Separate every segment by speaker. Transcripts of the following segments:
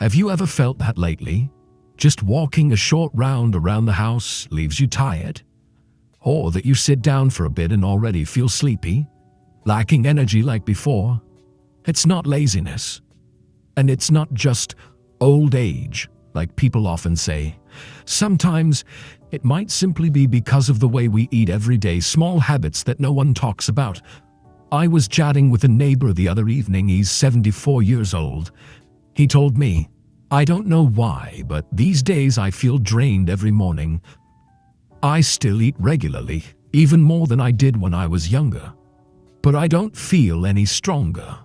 Speaker 1: Have you ever felt that lately? Just walking a short round around the house leaves you tired? Or that you sit down for a bit and already feel sleepy, lacking energy like before? It's not laziness. And it's not just old age, like people often say. Sometimes it might simply be because of the way we eat every day, small habits that no one talks about. I was chatting with a neighbor the other evening. He's 74 years old. He told me, "I don't know why, but these days I feel drained every morning. I still eat regularly, even more than I did when I was younger. But I don't feel any stronger."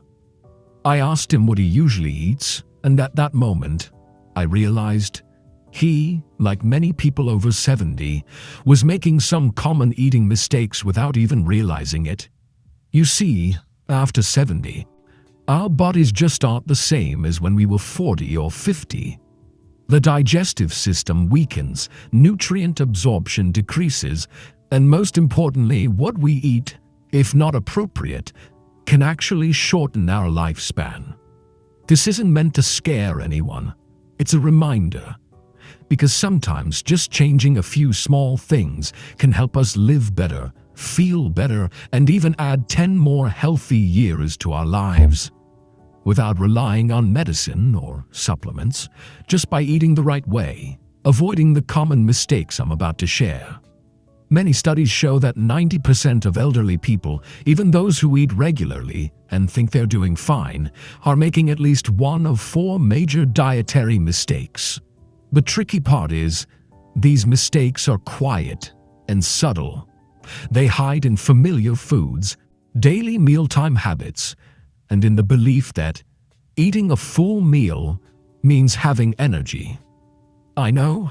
Speaker 1: I asked him what he usually eats, and at that moment, I realized he, like many people over 70, was making some common eating mistakes without even realizing it. You see, after 70, our bodies just aren't the same as when we were 40 or 50. The digestive system weakens, nutrient absorption decreases, and most importantly, what we eat, if not appropriate, can actually shorten our lifespan. This isn't meant to scare anyone. It's a reminder. Because sometimes just changing a few small things can help us live better, feel better, and even add 10 more healthy years to our lives. Without relying on medicine or supplements, just by eating the right way, avoiding the common mistakes I'm about to share. Many studies show that 90% of elderly people, even those who eat regularly and think they're doing fine, are making at least one of 4 major dietary mistakes. The tricky part is, these mistakes are quiet and subtle. They hide in familiar foods, daily mealtime habits, and in the belief that eating a full meal means having energy. I know,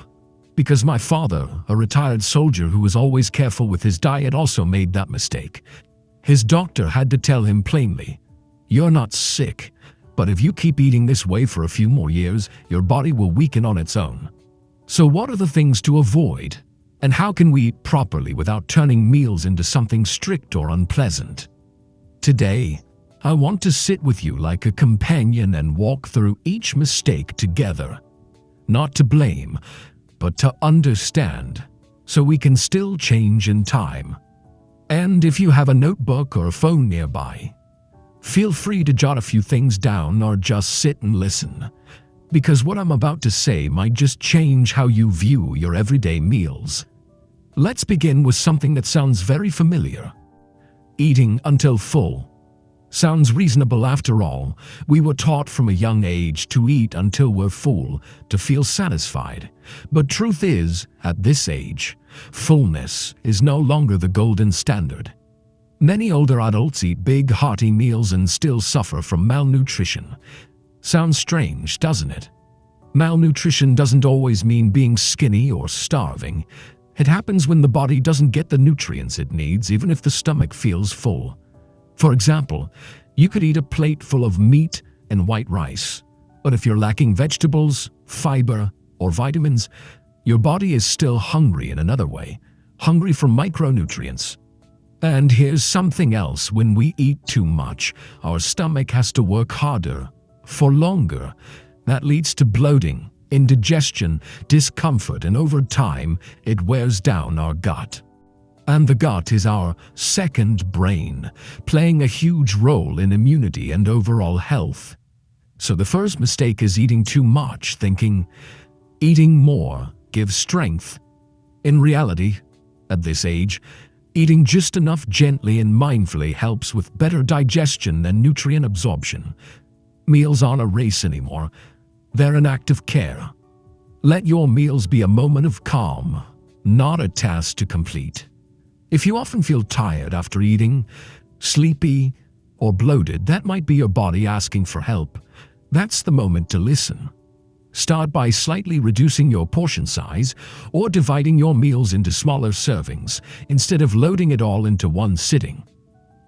Speaker 1: because my father, a retired soldier who was always careful with his diet, also made that mistake. His doctor had to tell him plainly, "You're not sick, but if you keep eating this way for a few more years, your body will weaken on its own." So what are the things to avoid? And how can we eat properly without turning meals into something strict or unpleasant? Today, I want to sit with you like a companion and walk through each mistake together. Not to blame, but to understand, so we can still change in time. And if you have a notebook or a phone nearby, feel free to jot a few things down or just sit and listen, because what I'm about to say might just change how you view your everyday meals. Let's begin with something that sounds very familiar. Eating until full. Sounds reasonable after all. We were taught from a young age to eat until we're full, to feel satisfied. But truth is, at this age, fullness is no longer the golden standard. Many older adults eat big, hearty meals and still suffer from malnutrition. Sounds strange, doesn't it? Malnutrition doesn't always mean being skinny or starving. It happens when the body doesn't get the nutrients it needs, even if the stomach feels full. For example, you could eat a plate full of meat and white rice, but if you're lacking vegetables, fiber, or vitamins, your body is still hungry in another way, hungry for micronutrients. And here's something else: when we eat too much, our stomach has to work harder, for longer. That leads to bloating, indigestion, discomfort, and over time, it wears down our gut. And the gut is our second brain, playing a huge role in immunity and overall health. So the first mistake is eating too much, thinking eating more gives strength. In reality, at this age, eating just enough gently and mindfully helps with better digestion and nutrient absorption. Meals aren't a race anymore. They're an act of care. Let your meals be a moment of calm, not a task to complete. If you often feel tired after eating, sleepy, or bloated, that might be your body asking for help. That's the moment to listen. Start by slightly reducing your portion size or dividing your meals into smaller servings instead of loading it all into one sitting.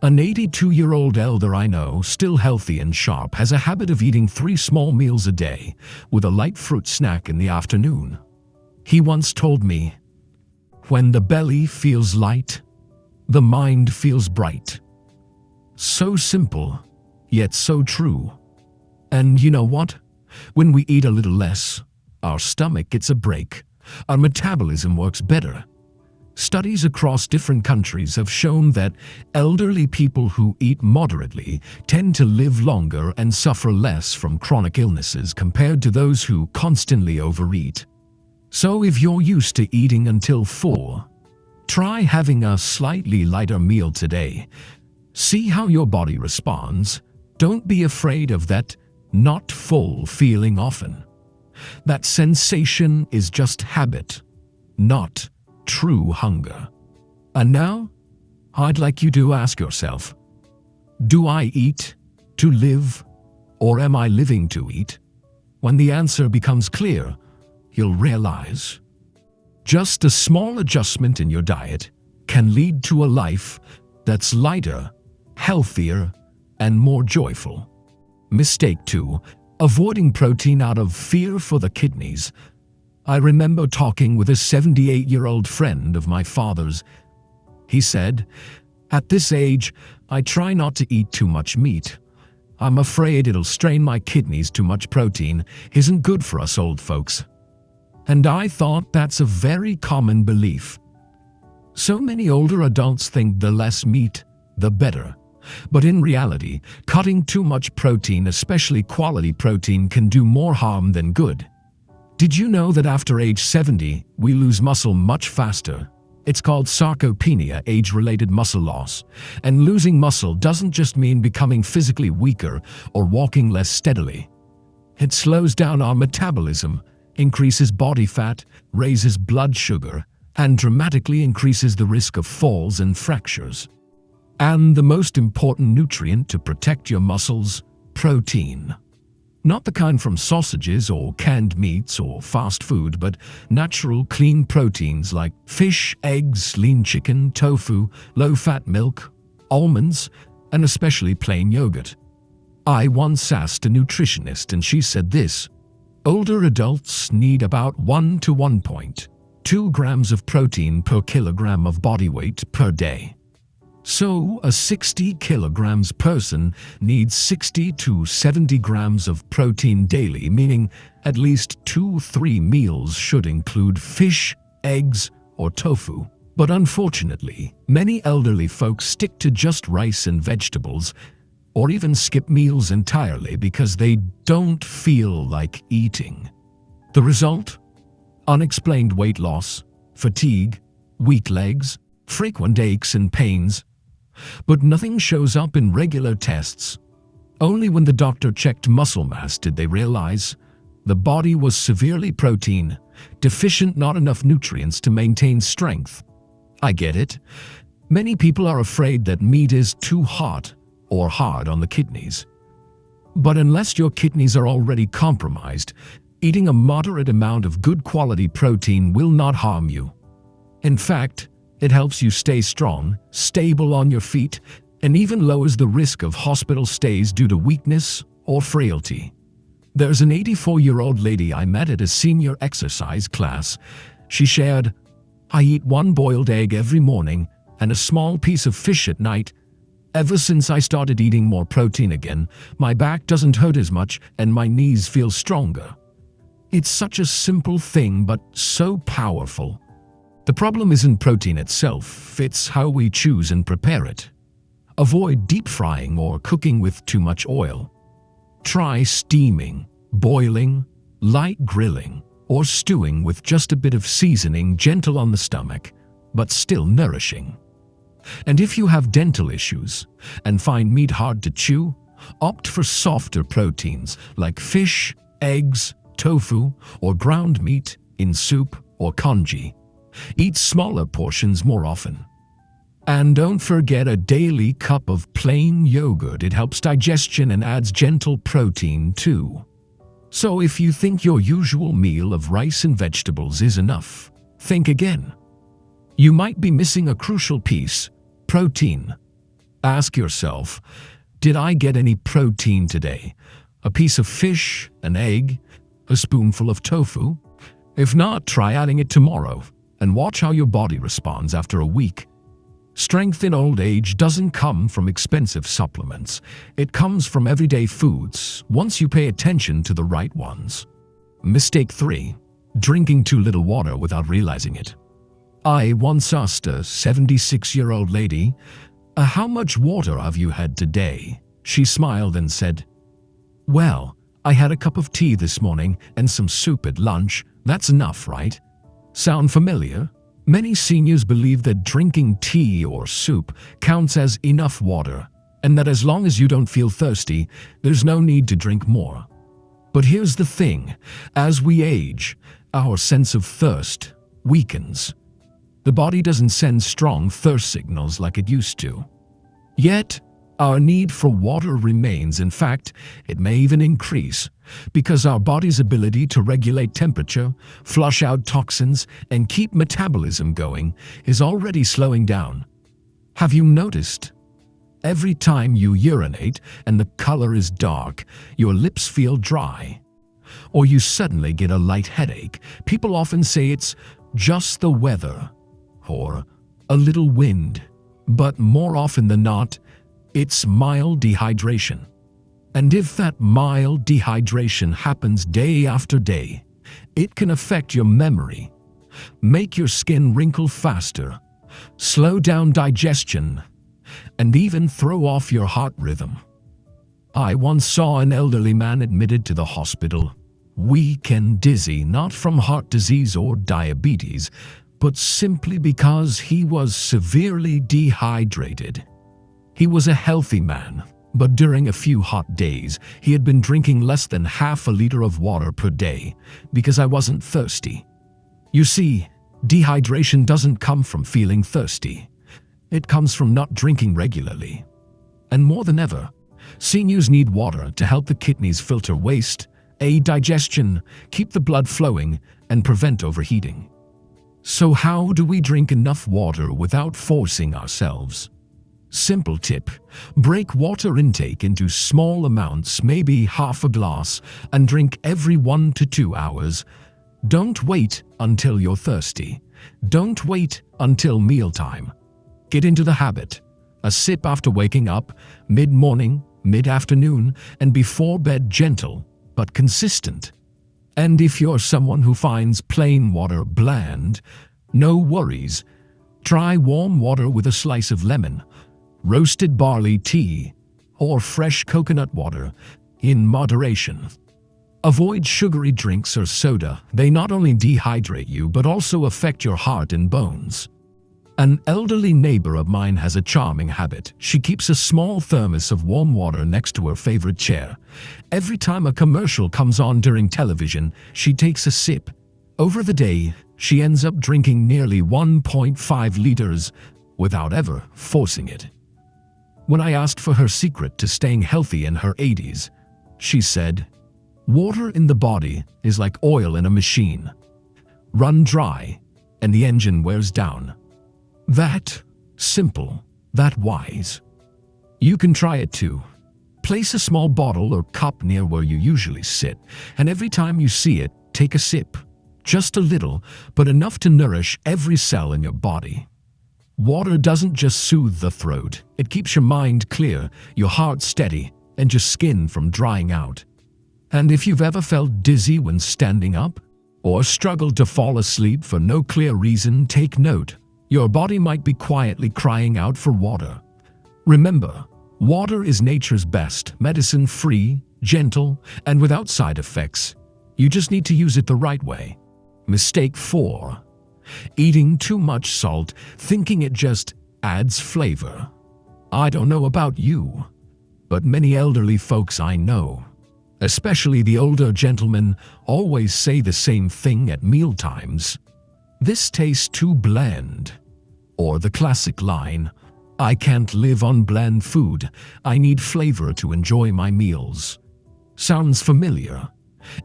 Speaker 1: An 82-year-old elder I know, still healthy and sharp, has a habit of eating 3 small meals a day with a light fruit snack in the afternoon. He once told me, "When the belly feels light, the mind feels bright." So simple, yet so true. And you know what? When we eat a little less, our stomach gets a break. Our metabolism works better. Studies across different countries have shown that elderly people who eat moderately tend to live longer and suffer less from chronic illnesses compared to those who constantly overeat. So if you're used to eating until full, try having a slightly lighter meal today. See how your body responds. Don't be afraid of that not full feeling often. That sensation is just habit, not true hunger. And now, I'd like you to ask yourself, do I eat to live, or am I living to eat? When the answer becomes clear, you'll realize just a small adjustment in your diet can lead to a life that's lighter, healthier, and more joyful. Mistake 2. Avoiding protein out of fear for the kidneys. I remember talking with a 78-year-old friend of my father's. He said, "At this age, I try not to eat too much meat. I'm afraid it'll strain my kidneys. Too much protein isn't good for us old folks." And I thought that's a very common belief. So many older adults think the less meat, the better. But in reality, cutting too much protein, especially quality protein, can do more harm than good. Did you know that after age 70, we lose muscle much faster? It's called sarcopenia, age-related muscle loss. And losing muscle doesn't just mean becoming physically weaker or walking less steadily. It slows down our metabolism, increases body fat, raises blood sugar, and dramatically increases the risk of falls and fractures. And the most important nutrient to protect your muscles, protein. Not the kind from sausages or canned meats or fast food, but natural, clean proteins like fish, eggs, lean chicken, tofu, low-fat milk, almonds, and especially plain yogurt. I once asked a nutritionist and she said this: older adults need about 1 to 1.2 grams of protein per kilogram of body weight per day. So, a 60 kilograms person needs 60 to 70 grams of protein daily, meaning at least 2-3 meals should include fish, eggs, or tofu. But unfortunately, many elderly folks stick to just rice and vegetables, or even skip meals entirely because they don't feel like eating. The result? Unexplained weight loss, fatigue, weak legs, frequent aches and pains. But nothing shows up in regular tests. Only when the doctor checked muscle mass did they realize the body was severely protein deficient, not enough nutrients to maintain strength. I get it. Many people are afraid that meat is too hot or hard on the kidneys. But unless your kidneys are already compromised, eating a moderate amount of good quality protein will not harm you. In fact, it helps you stay strong, stable on your feet, and even lowers the risk of hospital stays due to weakness or frailty. There's an 84-year-old lady I met at a senior exercise class. She shared, "I eat 1 boiled egg every morning and a small piece of fish at night. Ever since I started eating more protein again, my back doesn't hurt as much and my knees feel stronger." It's such a simple thing, but so powerful. The problem isn't protein itself, it's how we choose and prepare it. Avoid deep frying or cooking with too much oil. Try steaming, boiling, light grilling, or stewing with just a bit of seasoning, gentle on the stomach, but still nourishing. And if you have dental issues and find meat hard to chew, opt for softer proteins like fish, eggs, tofu, or ground meat in soup or congee. Eat smaller portions more often. And don't forget a daily cup of plain yogurt. It helps digestion and adds gentle protein too. So if you think your usual meal of rice and vegetables is enough, think again. You might be missing a crucial piece: protein. Ask yourself, did I get any protein today? A piece of fish, an egg, a spoonful of tofu? If not, try adding it tomorrow and watch how your body responds after a week. Strength in old age doesn't come from expensive supplements. It comes from everyday foods, once you pay attention to the right ones. Mistake 3. Drinking too little water without realizing it. I once asked a 76-year-old lady, "How much water have you had today?" She smiled and said, "Well, I had a cup of tea this morning and some soup at lunch. That's enough, right?" Sound familiar? Many seniors believe that drinking tea or soup counts as enough water, and that as long as you don't feel thirsty, there's no need to drink more. But here's the thing, as we age, our sense of thirst weakens. The body doesn't send strong thirst signals like it used to. Yet, our need for water remains. In fact, it may even increase, because our body's ability to regulate temperature, flush out toxins, and keep metabolism going is already slowing down. Have you noticed? Every time you urinate and the color is dark, your lips feel dry. Or you suddenly get a light headache. People often say it's just the weather, or a little wind. But more often than not, it's mild dehydration. And if that mild dehydration happens day after day, it can affect your memory, make your skin wrinkle faster, slow down digestion, and even throw off your heart rhythm. I once saw an elderly man admitted to the hospital, weak and dizzy, not from heart disease or diabetes, but simply because he was severely dehydrated. He was a healthy man, but during a few hot days, he had been drinking less than half a liter of water per day because I wasn't thirsty. You see, dehydration doesn't come from feeling thirsty. It comes from not drinking regularly. And more than ever, seniors need water to help the kidneys filter waste, aid digestion, keep the blood flowing, and prevent overheating. So how do we drink enough water without forcing ourselves? Simple tip: break water intake into small amounts, maybe half a glass, and drink every 1 to 2 hours. Don't wait until you're thirsty. Don't wait until mealtime. Get into the habit. A sip after waking up, mid-morning, mid-afternoon, and before bed. Gentle, but consistent. And if you're someone who finds plain water bland, no worries. Try warm water with a slice of lemon, roasted barley tea, or fresh coconut water, in moderation. Avoid sugary drinks or soda. They not only dehydrate you but also affect your heart and bones. An elderly neighbor of mine has a charming habit. She keeps a small thermos of warm water next to her favorite chair. Every time a commercial comes on during television, she takes a sip. Over the day, she ends up drinking nearly 1.5 liters without ever forcing it. When I asked for her secret to staying healthy in her 80s, she said, "Water in the body is like oil in a machine. Run dry, and the engine wears down." That simple, that wise. You can try it too. Place a small bottle or cup near where you usually sit, and every time you see it, take a sip. Just a little, but enough to nourish every cell in your body. Water doesn't just soothe the throat, it keeps your mind clear, your heart steady, and your skin from drying out. And if you've ever felt dizzy when standing up, or struggled to fall asleep for no clear reason, take note. Your body might be quietly crying out for water. Remember, water is nature's best medicine, free, gentle, and without side effects. You just need to use it the right way. Mistake 4. Eating too much salt, thinking it just adds flavor. I don't know about you, but many elderly folks I know, especially the older gentlemen, always say the same thing at mealtimes. "This tastes too bland." Or the classic line, "I can't live on bland food. I need flavor to enjoy my meals." Sounds familiar?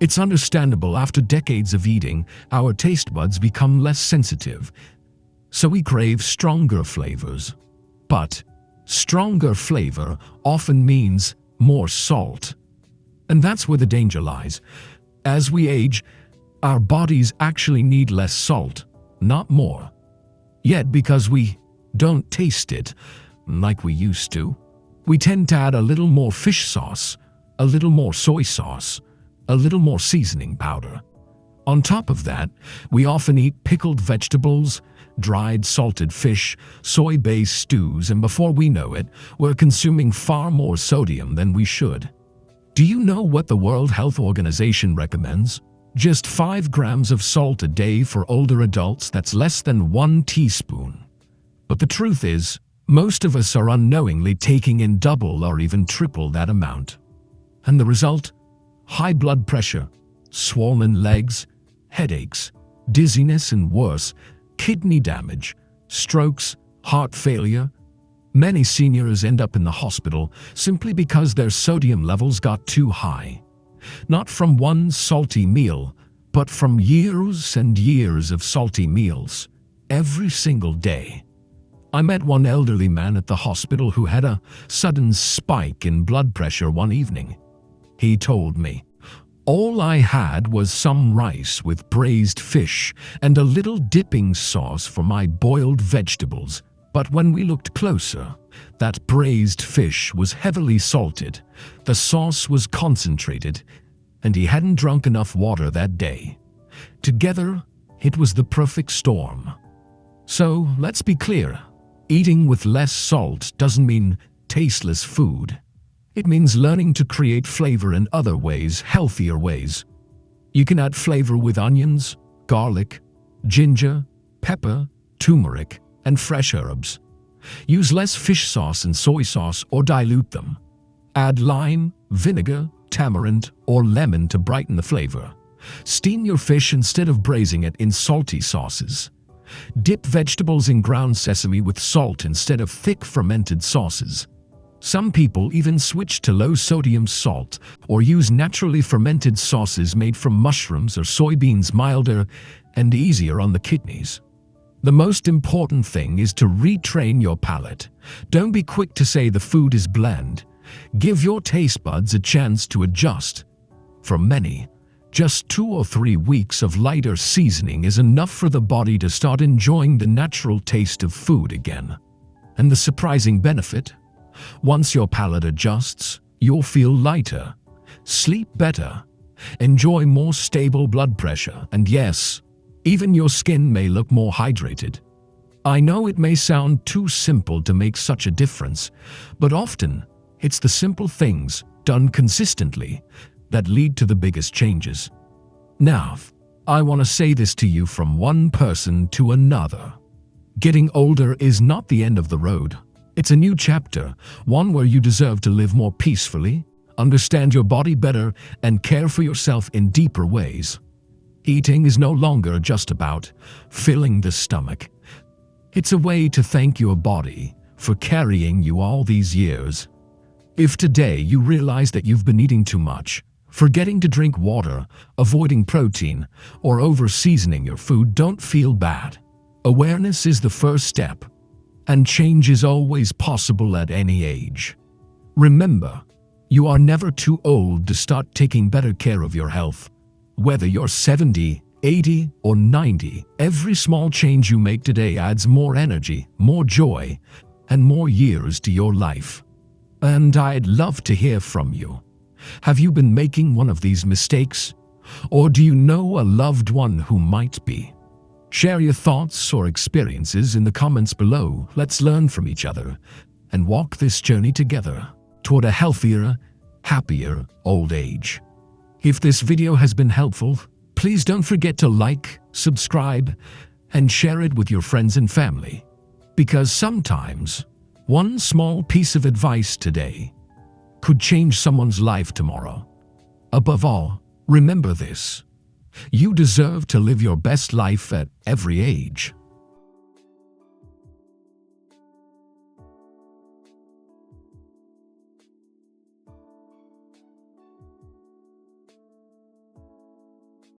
Speaker 1: It's understandable. After decades of eating, our taste buds become less sensitive, so we crave stronger flavors. But stronger flavor often means more salt. And that's where the danger lies. As we age, our bodies actually need less salt, not more. Yet because we don't taste it like we used to. We tend to add a little more fish sauce, a little more soy sauce, a little more seasoning powder. On top of that, we often eat pickled vegetables, dried salted fish, soy-based stews, and before we know it, we're consuming far more sodium than we should. Do you know what the World Health Organization recommends? Just 5 grams of salt a day for older adults. That's less than 1 teaspoon. But the truth is, most of us are unknowingly taking in double or even triple that amount. And the result? High blood pressure, swollen legs, headaches, dizziness, and worse, kidney damage, strokes, heart failure. Many seniors end up in the hospital simply because their sodium levels got too high. Not from one salty meal, but from years and years of salty meals, every single day. I met one elderly man at the hospital who had a sudden spike in blood pressure one evening. He told me, "All I had was some rice with braised fish and a little dipping sauce for my boiled vegetables. But when we looked closer, that braised fish was heavily salted, the sauce was concentrated, and he hadn't drunk enough water that day. Together, it was the perfect storm." So, let's be clear. Eating with less salt doesn't mean tasteless food. It means learning to create flavor in other ways, healthier ways. You can add flavor with onions, garlic, ginger, pepper, turmeric, and fresh herbs. Use less fish sauce and soy sauce or dilute them. Add lime, vinegar, tamarind, or lemon to brighten the flavor. Steam your fish instead of braising it in salty sauces. Dip vegetables in ground sesame with salt instead of thick fermented sauces. Some people even switch to low-sodium salt or use naturally fermented sauces made from mushrooms or soybeans, milder and easier on the kidneys. The most important thing is to retrain your palate. Don't be quick to say the food is bland. Give your taste buds a chance to adjust. For many, just 2 or 3 weeks of lighter seasoning is enough for the body to start enjoying the natural taste of food again. And the surprising benefit? Once your palate adjusts, you'll feel lighter, sleep better, enjoy more stable blood pressure, and yes, even your skin may look more hydrated. I know it may sound too simple to make such a difference, but often it's the simple things done consistently that lead to the biggest changes. Now, I want to say this to you from one person to another. Getting older is not the end of the road. It's a new chapter, one where you deserve to live more peacefully, understand your body better, and care for yourself in deeper ways. Eating is no longer just about filling the stomach. It's a way to thank your body for carrying you all these years. If today you realize that you've been eating too much, forgetting to drink water, avoiding protein, or over-seasoning your food, don't feel bad. Awareness is the first step, and change is always possible at any age. Remember, you are never too old to start taking better care of your health. Whether you're 70, 80, or 90, every small change you make today adds more energy, more joy, and more years to your life. And I'd love to hear from you. Have you been making one of these mistakes? Or do you know a loved one who might be? Share your thoughts or experiences in the comments below. Let's learn from each other and walk this journey together toward a healthier, happier old age. If this video has been helpful, please don't forget to like, subscribe, and share it with your friends and family. Because sometimes, one small piece of advice today could change someone's life tomorrow. Above all, remember this: you deserve to live your best life at every age.